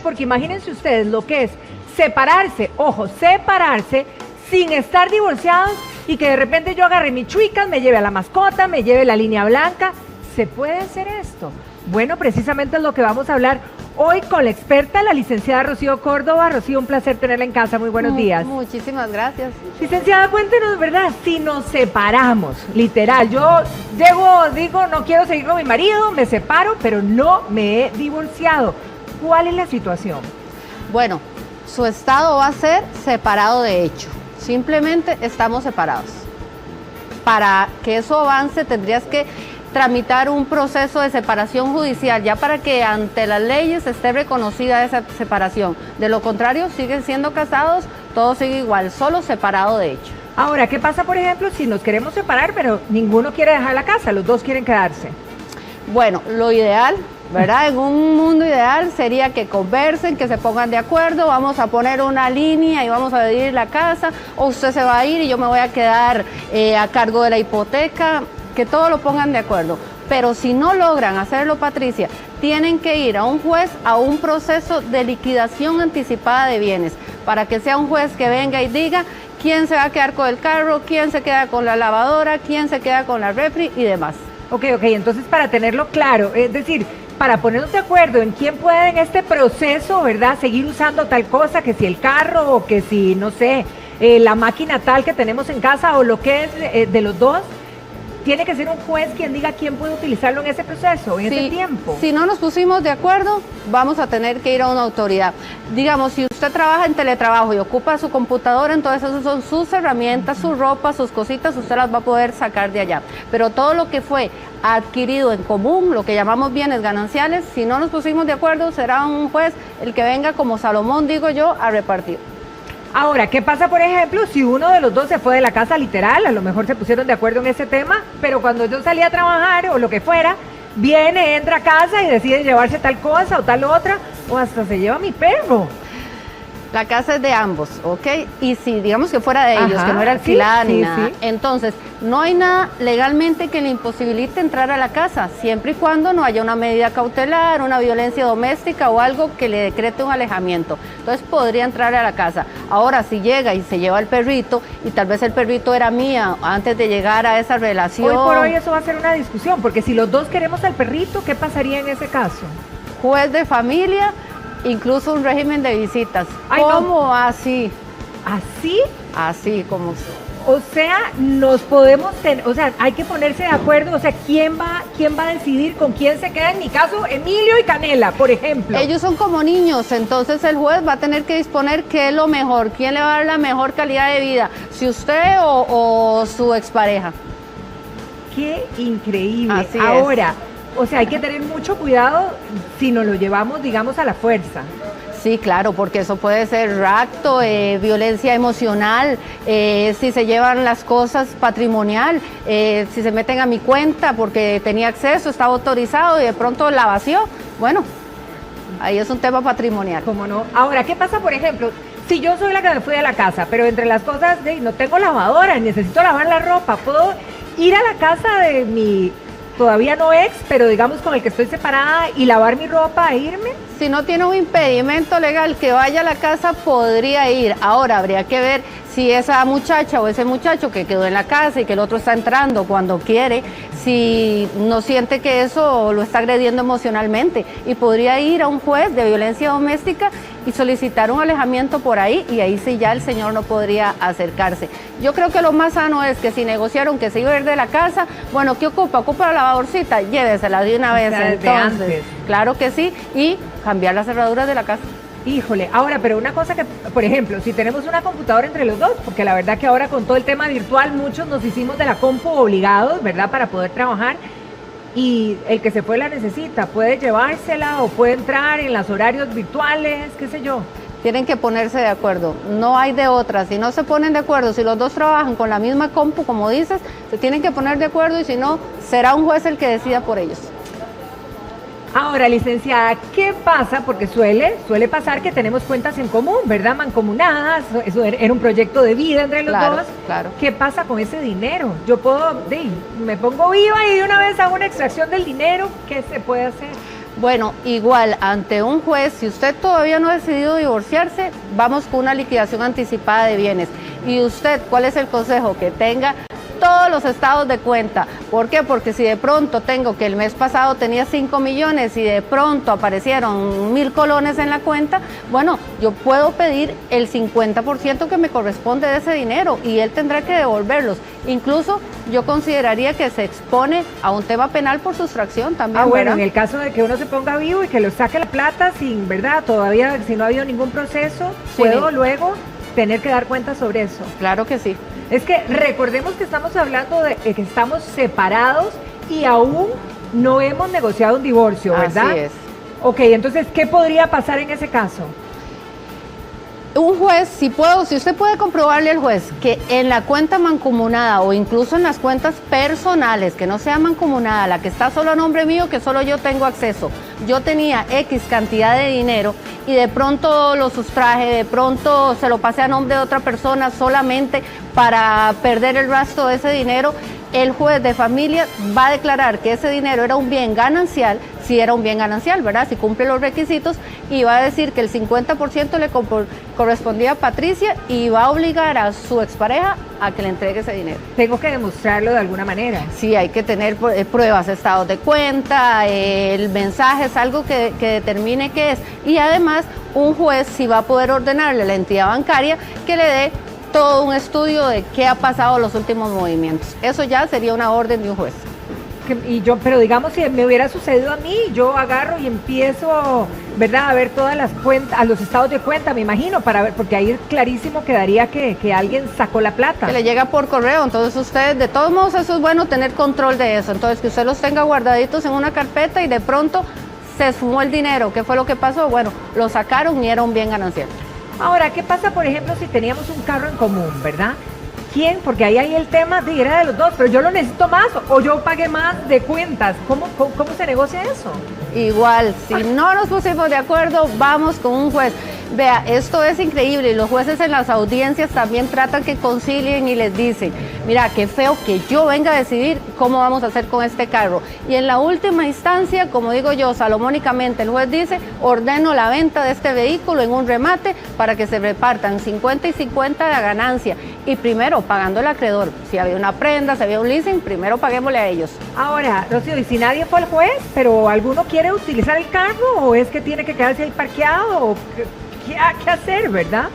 porque imagínense ustedes lo que es separarse, ojo, separarse sin estar divorciados y que de repente yo agarre mi chuicas, me lleve a la mascota, me lleve la línea blanca. ¿Se puede hacer esto? Bueno, precisamente es lo que vamos a hablar hoy con la experta, la licenciada Rocío Córdoba. Rocío, un placer tenerla en casa. Muy buenos días. Muchísimas gracias. Licenciada, cuéntenos, ¿verdad? Si nos separamos, literal, yo digo, no quiero seguir con mi marido, me separo, pero no me he divorciado. ¿Cuál es la situación? Bueno, su estado va a ser separado de hecho. Simplemente estamos separados. Para que eso avance tendrías que tramitar un proceso de separación judicial, ya para que ante las leyes esté reconocida esa separación. De lo contrario, siguen siendo casados, todo sigue igual, solo separado de hecho. Ahora, ¿qué pasa, por ejemplo, si nos queremos separar, pero ninguno quiere dejar la casa, los dos quieren quedarse? Bueno, lo ideal, ¿verdad? En un mundo ideal sería que conversen, que se pongan de acuerdo, vamos a poner una línea y vamos a dividir la casa, o usted se va a ir y yo me voy a quedar a cargo de la hipoteca, que todo lo pongan de acuerdo. Pero si no logran hacerlo, Patricia, tienen que ir a un juez a un proceso de liquidación anticipada de bienes, para que sea un juez que venga y diga quién se va a quedar con el carro, quién se queda con la lavadora, quién se queda con la refri y demás. Ok, entonces para tenerlo claro, es decir, para ponernos de acuerdo en quién puede en este proceso, ¿verdad?, seguir usando tal cosa, que si el carro o que si, no sé, la máquina tal que tenemos en casa o lo que es de los dos, tiene que ser un juez quien diga quién puede utilizarlo en ese proceso, en ese tiempo. Si no nos pusimos de acuerdo, vamos a tener que ir a una autoridad. Digamos, si usted trabaja en teletrabajo y ocupa su computadora, entonces esas son sus herramientas, su ropa, sus cositas, usted las va a poder sacar de allá. Pero todo lo que fue adquirido en común, lo que llamamos bienes gananciales, si no nos pusimos de acuerdo, será un juez el que venga como Salomón, digo yo, a repartir. Ahora, ¿qué pasa, por ejemplo, si uno de los dos se fue de la casa literal? A lo mejor se pusieron de acuerdo en ese tema, pero cuando yo salí a trabajar o lo que fuera, viene, entra a casa y decide llevarse tal cosa o tal otra, o hasta se lleva mi perro. La casa es de ambos, ¿ok? Y si digamos que fuera de ellos, que no era alquilada ni nada, entonces no hay nada legalmente que le imposibilite entrar a la casa, siempre y cuando no haya una medida cautelar, una violencia doméstica o algo que le decrete un alejamiento. Entonces podría entrar a la casa. Ahora, si llega y se lleva el perrito, y tal vez el perrito era mía antes de llegar a esa relación. Hoy por hoy eso va a ser una discusión, porque si los dos queremos al perrito, ¿qué pasaría en ese caso? Juez de familia, incluso un régimen de visitas. Ay, ¿Cómo no. así? ¿Así? Así como... O sea, nos podemos tener, o sea, hay que ponerse de acuerdo, o sea, ¿quién va a decidir con quién se queda? En mi caso, Emilio y Canela, por ejemplo. Ellos son como niños, entonces el juez va a tener que disponer qué es lo mejor, quién le va a dar la mejor calidad de vida, si usted o su expareja. Qué increíble. Así Ahora, o sea, hay que tener mucho cuidado si nos lo llevamos, digamos, a la fuerza. Sí, claro, porque eso puede ser rapto, violencia emocional, si se llevan las cosas patrimonial, si se meten a mi cuenta porque tenía acceso, estaba autorizado y de pronto la vació, bueno, ahí es un tema patrimonial. ¿Cómo no? Ahora, ¿qué pasa, por ejemplo, si yo soy la que me fui de la casa, pero entre las cosas, no tengo lavadora, necesito lavar la ropa, ¿puedo ir a la casa de mi... todavía no ex, pero digamos con el que estoy separada y lavar mi ropa e irme? Si no tiene un impedimento legal que vaya a la casa, podría ir. Ahora habría que ver si esa muchacha o ese muchacho que quedó en la casa y que el otro está entrando cuando quiere, si no siente que eso lo está agrediendo emocionalmente, y podría ir a un juez de violencia doméstica y solicitar un alejamiento por ahí, y ahí sí ya el señor no podría acercarse. Yo creo que lo más sano es que si negociaron que se iba a ir de la casa, bueno, ¿qué ocupa? ¿Ocupa la lavadorcita? Llévesela de una vez, entonces. Claro que sí, y cambiar las cerraduras de la casa. Híjole, ahora, pero una cosa que, por ejemplo, si tenemos una computadora entre los dos, porque la verdad que ahora con todo el tema virtual muchos nos hicimos de la compu obligados, ¿verdad?, para poder trabajar, y el que se fue la necesita, puede llevársela o puede entrar en los horarios virtuales, qué sé yo. Tienen que ponerse de acuerdo, no hay de otra. Si no se ponen de acuerdo, si los dos trabajan con la misma compu, como dices, se tienen que poner de acuerdo, y si no, será un juez el que decida por ellos. Ahora, licenciada, ¿qué pasa? Porque suele pasar que tenemos cuentas en común, ¿verdad? Mancomunadas, eso era un proyecto de vida entre los dos. Claro. ¿Qué pasa con ese dinero? Yo puedo, me pongo viva y de una vez hago una extracción del dinero, ¿qué se puede hacer? Bueno, igual, ante un juez, si usted todavía no ha decidido divorciarse, vamos con una liquidación anticipada de bienes. Y usted, ¿cuál es el consejo? Que tenga todos los estados de cuenta. ¿Por qué? Porque si de pronto tengo que el mes pasado tenía 5 millones y de pronto aparecieron 1.000 colones en la cuenta, bueno, yo puedo pedir el 50% que me corresponde de ese dinero y él tendrá que devolverlos. Incluso yo consideraría que se expone a un tema penal por sustracción también. Bueno, ¿verdad? en el caso de que uno se ponga vivo y que lo saque la plata sin, ¿verdad? Todavía, si no ha habido ningún proceso, Sí. puedo luego tener que dar cuenta sobre eso. Claro que sí. Es que recordemos que estamos hablando de que estamos separados y aún no hemos negociado un divorcio, ¿verdad? Así es. Ok, entonces, ¿qué podría pasar en ese caso? Un juez, si usted puede comprobarle al juez que en la cuenta mancomunada o incluso en las cuentas personales, que no sea mancomunada, la que está solo a nombre mío, que solo yo tengo acceso, yo tenía X cantidad de dinero y de pronto lo sustraje, de pronto se lo pasé a nombre de otra persona solamente para perder el rastro de ese dinero, el juez de familia va a declarar que ese dinero era un bien ganancial, si era un bien ganancial, ¿verdad? Si cumple los requisitos, y va a decir que el 50% le correspondía a Patricia y va a obligar a su expareja a que le entregue ese dinero. Tengo que demostrarlo de alguna manera. Sí, hay que tener pruebas, estados de cuenta, el mensaje es algo que determine qué es. Y además, un juez sí va a poder ordenarle a la entidad bancaria que le dé todo un estudio de qué ha pasado en los últimos movimientos. Eso ya sería una orden de un juez. Pero digamos, si me hubiera sucedido a mí, yo agarro y empiezo, ¿verdad?, a ver todas las cuentas, a los estados de cuenta, me imagino, para ver, porque ahí clarísimo quedaría que alguien sacó la plata. Que le llega por correo, entonces usted, de todos modos, eso es bueno tener control de eso. Entonces, que usted los tenga guardaditos en una carpeta y de pronto se sumó el dinero. ¿Qué fue lo que pasó? Bueno, lo sacaron y era un bien ganancial. Ahora, ¿qué pasa, por ejemplo, si teníamos un carro en común, ¿verdad? ¿Quién? Porque ahí hay el tema de era de los dos, pero yo lo necesito más o yo pagué más de cuentas. ¿Cómo se negocia eso? Igual, si no nos pusimos de acuerdo, vamos con un juez. Vea, esto es increíble y los jueces en las audiencias también tratan que concilien y les dicen, mira, qué feo que yo venga a decidir cómo vamos a hacer con este carro. Y en la última instancia, como digo yo, salomónicamente, el juez dice, ordeno la venta de este vehículo en un remate para que se repartan 50 y 50 de la ganancia. Y primero, pagando el acreedor. Si había una prenda, si había un leasing, primero paguémosle a ellos. Ahora, Rocío, ¿y si nadie fue el juez, pero alguno quiere utilizar el carro o es que tiene que quedarse ahí parqueado? ¿O qué hacer, verdad?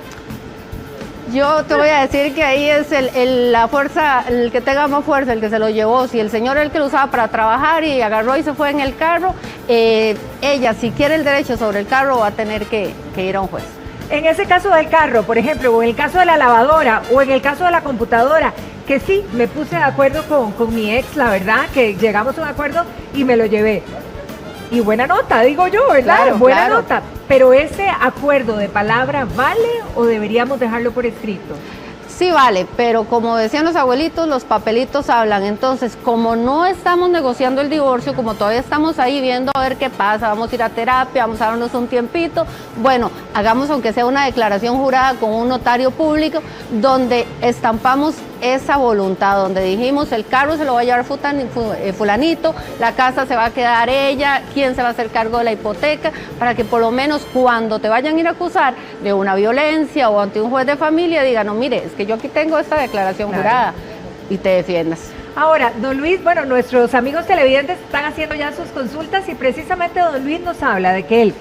Yo te voy a decir que ahí es la fuerza, el que tenga más fuerza, el que se lo llevó. Si el señor es el que lo usaba para trabajar y agarró y se fue en el carro, ella, si quiere el derecho sobre el carro, va a tener que ir a un juez. En ese caso del carro, por ejemplo, o en el caso de la lavadora, o en el caso de la computadora, que sí, me puse de acuerdo con mi ex, la verdad, que llegamos a un acuerdo y me lo llevé. Y buena nota, digo yo, ¿verdad? Claro, buena claro. nota. Pero ese acuerdo de palabra, ¿vale o deberíamos dejarlo por escrito? Sí vale, pero como decían los abuelitos, los papelitos hablan. Entonces, como no estamos negociando el divorcio, como todavía estamos ahí viendo a ver qué pasa, vamos a ir a terapia, vamos a darnos un tiempito, bueno, hagamos aunque sea una declaración jurada con un notario público donde estampamos esa voluntad, donde dijimos el carro se lo va a llevar fulanito, la casa se va a quedar ella, quién se va a hacer cargo de la hipoteca, para que por lo menos cuando te vayan a ir a acusar de una violencia o ante un juez de familia, digan, no, mire, es que yo aquí tengo esta declaración jurada y te defiendas. Ahora, don Luis, bueno, nuestros amigos televidentes están haciendo ya sus consultas y precisamente don Luis nos habla de que él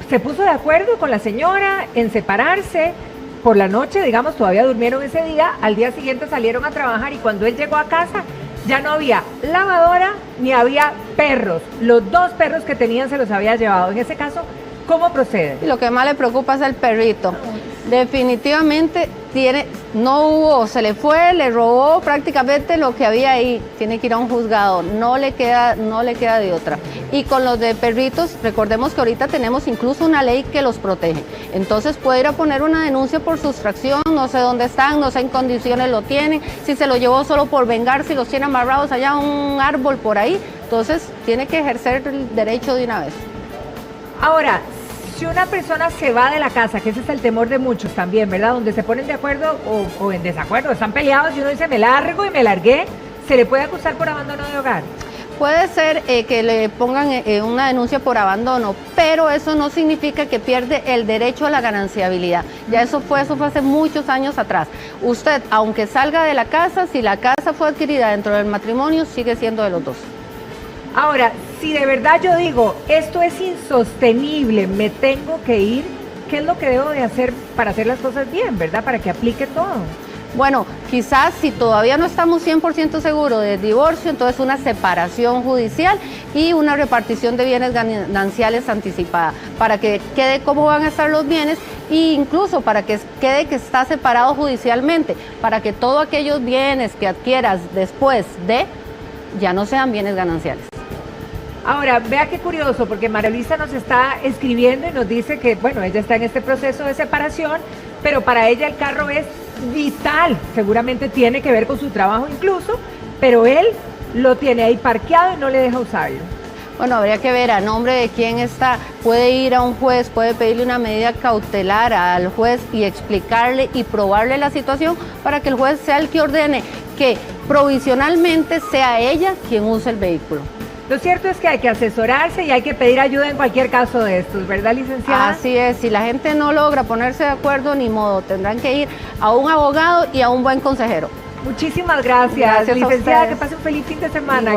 se puso de acuerdo con la señora en separarse. Por la noche, digamos, todavía durmieron ese día, al día siguiente salieron a trabajar y cuando él llegó a casa ya no había lavadora ni había perros. Los 2 perros que tenían se los había llevado. En ese caso, ¿cómo procede? Y lo que más le preocupa es el perrito. Definitivamente se le fue, le robó prácticamente lo que había ahí. Tiene que ir a un juzgado, no le queda de otra. Y con los de perritos, recordemos que ahorita tenemos incluso una ley que los protege. Entonces puede ir a poner una denuncia por sustracción, no sé dónde están, no sé en condiciones lo tienen, si se lo llevó solo por vengar, si los tiene amarrados allá a un árbol por ahí. Entonces tiene que ejercer el derecho de una vez. Ahora, si una persona se va de la casa, que ese es el temor de muchos también, ¿verdad? Donde se ponen de acuerdo o en desacuerdo, están peleados y uno dice me largo y me largué, ¿se le puede acusar por abandono de hogar? Puede ser que le pongan una denuncia por abandono, pero eso no significa que pierde el derecho a la gananciabilidad. Ya eso fue hace muchos años atrás. Usted, aunque salga de la casa, si la casa fue adquirida dentro del matrimonio, sigue siendo de los dos. Ahora, si de verdad yo digo, esto es insostenible, me tengo que ir, ¿qué es lo que debo de hacer para hacer las cosas bien, verdad? Para que aplique todo. Bueno, quizás si todavía no estamos 100% seguros del divorcio, entonces una separación judicial y una repartición de bienes gananciales anticipada, para que quede cómo van a estar los bienes e incluso para que quede que está separado judicialmente, para que todos aquellos bienes que adquieras después de ya no sean bienes gananciales. Ahora, vea qué curioso, porque María Luisa nos está escribiendo y nos dice que, bueno, ella está en este proceso de separación, pero para ella el carro es vital, seguramente tiene que ver con su trabajo incluso, pero él lo tiene ahí parqueado y no le deja usarlo. Bueno, habría que ver a nombre de quién está. Puede ir a un juez, puede pedirle una medida cautelar al juez y explicarle y probarle la situación para que el juez sea el que ordene que provisionalmente sea ella quien use el vehículo. Lo cierto es que hay que asesorarse y hay que pedir ayuda en cualquier caso de estos, ¿verdad, licenciada? Así es, si la gente no logra ponerse de acuerdo, ni modo, tendrán que ir a un abogado y a un buen consejero. Muchísimas gracias licenciada, que pase un feliz fin de semana. Igual.